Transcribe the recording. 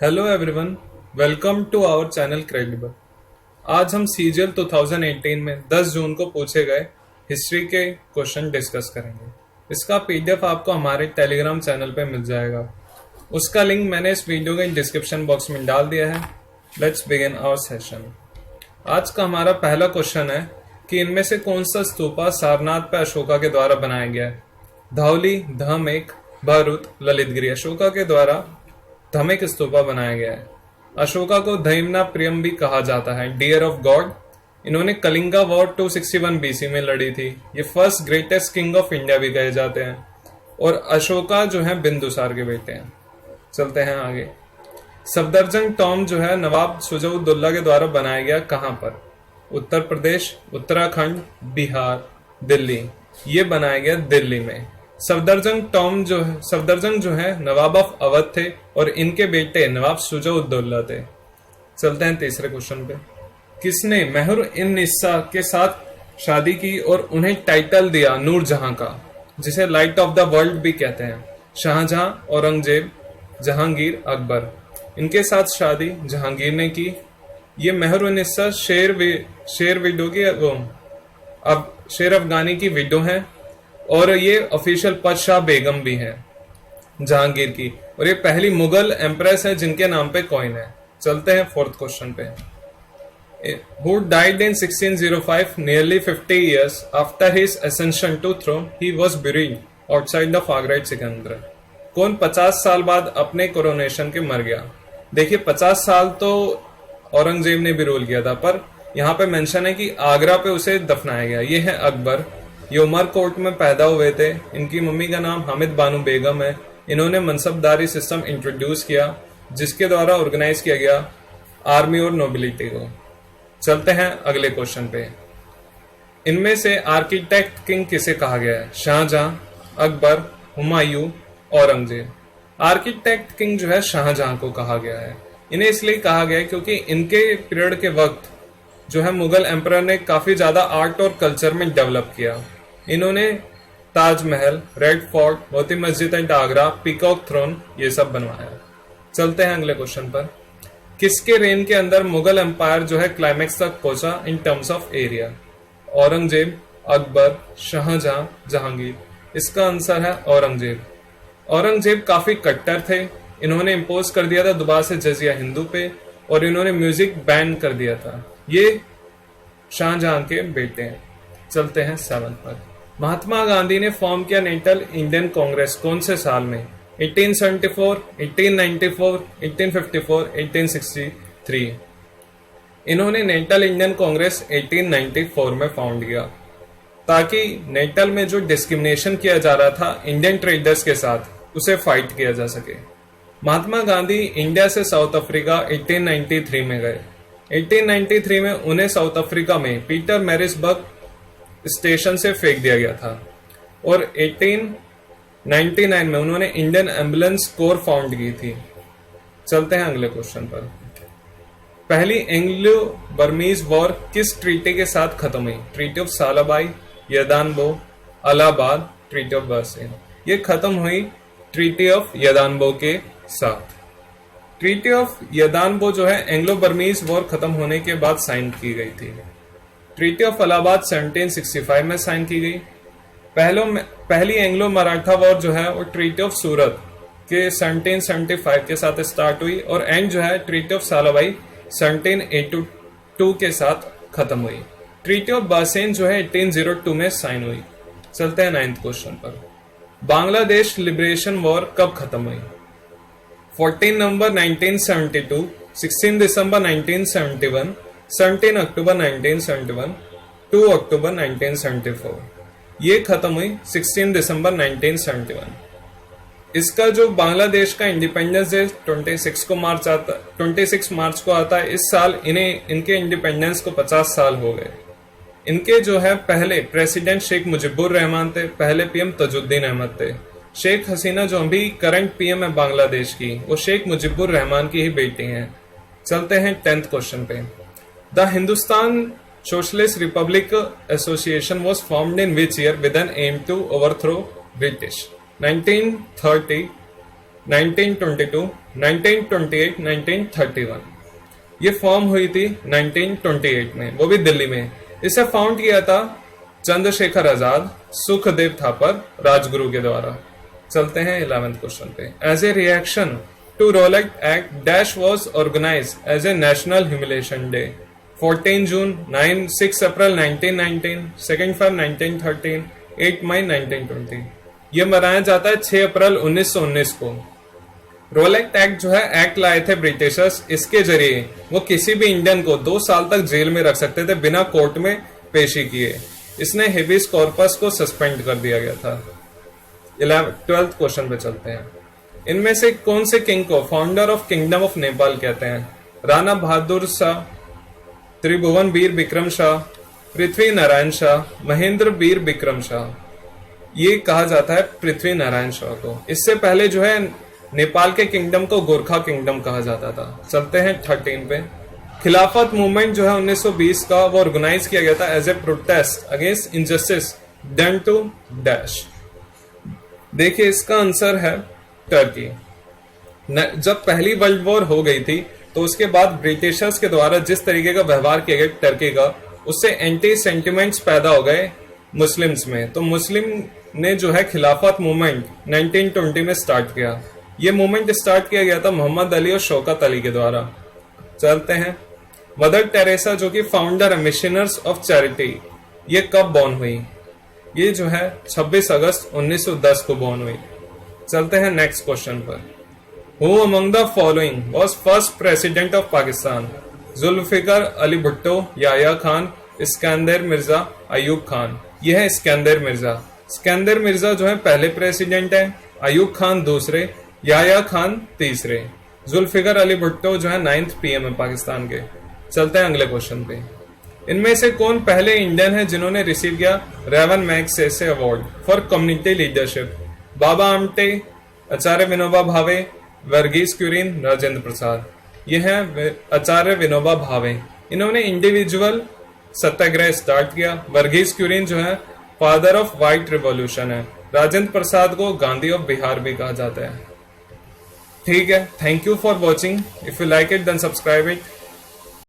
Hello everyone, welcome to our channel Credible. आज हम CGL 2018 में 10 जून को पूछे गए हिस्ट्री के क्वेश्चन डिस्कस करेंगे। इसका पीडीएफ आपको हमारे टेलीग्राम चैनल पे मिल जाएगा। उसका लिंक मैंने इस वीडियो के डिस्क्रिप्शन बॉक्स में डाल दिया है। Let's begin our session. आज का हमारा पहला क्वेश्चन है कि इनमें से कौन सा स्तूपा सारनाथ पे अशोका के द्वारा बनाया गया है। धौली, धमेक, भरूच, ललितगिरी। अशोका के द्वारा धमेक स्तूपा बनाया गया है। अशोका को धैमना प्रियम भी कहा जाता है, डियर ऑफ गॉड। इन्होंने कलिंगा वॉर 261 बीसी में लड़ी थी। ये first greatest king of India भी कहे जाते हैं। और अशोका जो है बिंदुसार के बेटे हैं। चलते हैं आगे। सफदरजंग टॉम जो है नवाब शुजा-उद-दौला के द्वारा बनाया गया कहां पर? उत्तर प्रदेश, उत्तराखंड, बिहार, दिल्ली। ये बनाया गया दिल्ली में। सफदरजंग जो है नवाब ऑफ अवध थे और इनके बेटे नवाब शुजा-उद-दौला थे। चलते हैं तीसरे क्वेश्चन पे। किसने मेहर-उन-निसा के साथ शादी की और उन्हें टाइटल दिया नूरजहां का, जिसे लाइट ऑफ द वर्ल्ड भी कहते हैं? शाहजहां, औरंगजेब, जहांगीर, अकबर। इनके साथ शादी जहांगीर ने की। ये मेहर-उन-निसा शेर विडो की अब शेर अफगानी की विडो है और ये ऑफिशियल पद शाह बेगम भी है जहांगीर की, और ये पहली मुगल एम्प्रेस है जिनके नाम पे कॉइन है। चलते हैं फोर्थ क्वेश्चन पे। Who died in 1605, nearly 50 years after his ascension to throne, he was buried outside the Fagrite Sikandar। कौन 50 साल बाद अपने कोरोनेशन के मर गया? देखिए 50 साल तो औरंगजेब ने भी रूल किया था, पर यहाँ पे मेंशन है कि आगरा पे उसे दफनाया गया। ये है अकबर। ये उमरकोट में पैदा हुए थे। इनकी मम्मी का नाम हामिद बानो बेगम है। इन्होंने मनसबदारी सिस्टम इंट्रोड्यूस किया जिसके द्वारा ऑर्गेनाइज किया गया आर्मी और नोबिलिटी को। चलते हैं अगले क्वेश्चन पे। इनमें से आर्किटेक्ट किंग किसे कहा गया है? शाहजहां, अकबर, हुमायूं, औरंगजेब। आर्किटेक्ट किंग जो है शाहजहां को कहा गया है। इन्हें इसलिए कहा गया है क्योंकि इनके पीरियड के वक्त जो है मुगल एम्परर ने काफी ज्यादा आर्ट और कल्चर में डेवलप किया। इन्होंने Taj Mahal, red fort, Moti Masjid eight Agra, peacock throne ये सब बनवाया। चलते हैं अगले क्वेश्चन पर। किसके रेन के अंदर मुगल एम्पायर जो है क्लाइमेक्स तक पहुंचा in terms of area? Aurangzeb, Akbar, Shah Jahan, Jahangir. इसका आंसर है औरंगजेब। औरंगजेब काफी कट्टर थे। इन्होंने इम्पोज कर दिया था दोबारा से जजिया हिंदू पे और इन्होंने म्यूजिक बैन कर दिया था। ये शाहजहां के बेटे हैं। चलते हैं 7 पर। महात्मा गांधी ने फॉर्म किया नेशनल इंडियन कांग्रेस कौन से साल में? 1874, 1894, 1854, 1863। इन्होंने नेशनल इंडियन कांग्रेस 1894 में फाउंड किया ताकि नेशनल में जो डिस्क्रिमिनेशन किया जा रहा था इंडियन ट्रेडर्स के साथ उसे फाइट किया जा सके। महात्मा गांधी इंडिया से साउथ अफ्रीका 1893 में गए। 1893 में उन्हें साउथ अफ्रीका में पीटर मैरिसबर्ग स्टेशन से फेंक दिया गया था और 1899 में उन्होंने इंडियन एम्बुलेंस कोर फाउंड की थी। चलते हैं अगले क्वेश्चन पर। पहली एंग्लो बर्मीज वॉर किस ट्रीटी के साथ खत्म हुई? ट्रीटी ऑफ सालाबाई, यदानबो, अलाहाबाद, ट्रीटी ऑफ बर्सिन। ये खत्म हुई ट्रीटी ऑफ यदानबो के साथ। ट्रीटी ऑफ यदानबो जो है एंग्लो बर्मीज वॉर खत्म होने के बाद साइन की गई थी। ट्रीटी ऑफ अलाहाबाद 1765 में साइन की गई। पहली एंग्लो मराठा वॉर जो है वो ट्रीटी ऑफ सूरत के 1775 के साथ स्टार्ट हुई और एंड जो है ट्रीटी ऑफ सालाबाई 1782 के साथ खत्म हुई। ट्रीटी ऑफ बासेन जो है 1802 में साइन हुई। चलते हैं 9th क्वेश्चन पर। बांग्लादेश लिबरेशन वॉर कब खत्म हुई? 14 नवंबर 1972, 16 दिसंबर 1971, 17 अक्टूबर 1971, 2 अक्टूबर 1974। ये खत्म हुई 16 दिसंबर 1971। इसका जो बांग्लादेश का इंडिपेंडेंस डे 26 मार्च को आता है। इस साल इनके इंडिपेंडेंस को 50 साल हो गए। इनके जो है पहले प्रेसिडेंट शेख मुजीबुर रहमान थे, पहले पीएम तजुद्दीन अहमद थे। शेख हसीना जो अभी करंट पीएम है बांग्लादेश की, वो शेख मुजीबुर रहमान की ही बेटी हैं। चलते हैं 10th क्वेश्चन पे। The Hindustan socialist republic association was formed in which year with an aim to overthrow British? 1930, 1922, 1928, 1931। ये फॉर्म हुई थी 1928 में, वो भी दिल्ली में। इसे फाउंड किया था चंद्रशेखर आजाद, सुखदेव थापर, राजगुरु के द्वारा। चलते हैं 11th क्वेश्चन पे। As a reaction to Rowlatt act dash was organise as a national humiliation day. 14 June, 6 April 1919, 2 February 1913, 8 May 1920। यह मनाया जाता है 6 अप्रैल 1919 को। रोलेट एक्ट जो है, एक्ट लाए थे ब्रिटिशर्स। इसके जरिए वो किसी भी इंडियन को 2 साल तक जेल में रख सकते थे बिना कोर्ट में पेशी किए। इसने हेबियस कॉर्पस को सस्पेंड कर दिया गया था। 12th क्वेश्चन पे चलते हैं। इनमें से कौन से किंग को founder of kingdom of Nepal कहते हैं? राणा बहादुर शाह, त्रिभुवन वीर विक्रम शाह, पृथ्वी नारायण शाह, महेंद्र वीर विक्रम शाह। ये कहा जाता है पृथ्वी नारायण शाह को। इससे पहले जो है नेपाल के किंगडम को गोरखा किंगडम कहा जाता था। चलते हैं 13 पे। खिलाफत मूवमेंट जो है 1920 का, वो ऑर्गेनाइज किया गया था as a protest against injustice done to dash. देखिए इसका आंसर है टर्की। जब पहली वर्ल्ड वॉर हो गई थी तो उसके बाद ब्रिटिशर्स के द्वारा जिस तरीके का व्यवहार किया गया टर्की का, उससे एंटी सेंटिमेंट्स पैदा हो गए मुस्लिम्स में। तो मुस्लिम ने जो है खिलाफत मूवमेंट 1920 में स्टार्ट किया। ये मूवमेंट स्टार्ट किया गया था मोहम्मद अली और शौकत अली के द्वारा। चलते हैं। मदर टेरेसा जो कि फाउंडर है मिशनर्स ऑफ चैरिटी, ये कब बॉर्न हुई? ये जो है 26 अगस्त 1910 को बॉर्न हुई। चलते हैं नेक्स्ट क्वेश्चन पर। Who among the following was first president of Pakistan? Zulfikar Ali Bhutto, Yahya Khan, Iskander Mirza, Ayub Khan. यह है इस्कंदर मिर्जा। इस्कंदर मिर्जा जो है पहले प्रेसिडेंट है, अयूब खान दूसरे, याह्या खान तीसरे, जुल्फिकार अली भुट्टो जो है 9th PM है पाकिस्तान के। चलते हैं अगले क्वेश्चन पे। इनमें से कौन पहले इंडियन है जिन्होंने रिसीव किया Ramon Magsaysay award for community leadership? Baba Amte, Acharya Vinoba Bhave, Verghese क्यूरिन, Rajendra Prasad. ये है आचार्य विनोबा भावे। इन्होंने इंडिविजुअल सत्याग्रह स्टार्ट किया। वर्गीस क्यूरिन जो है फादर ऑफ व्हाइट रिवॉल्यूशन है। राजेंद्र प्रसाद को गांधी ऑफ बिहार भी कहा जाता है। ठीक है, thank you for watching. If you like it then subscribe it.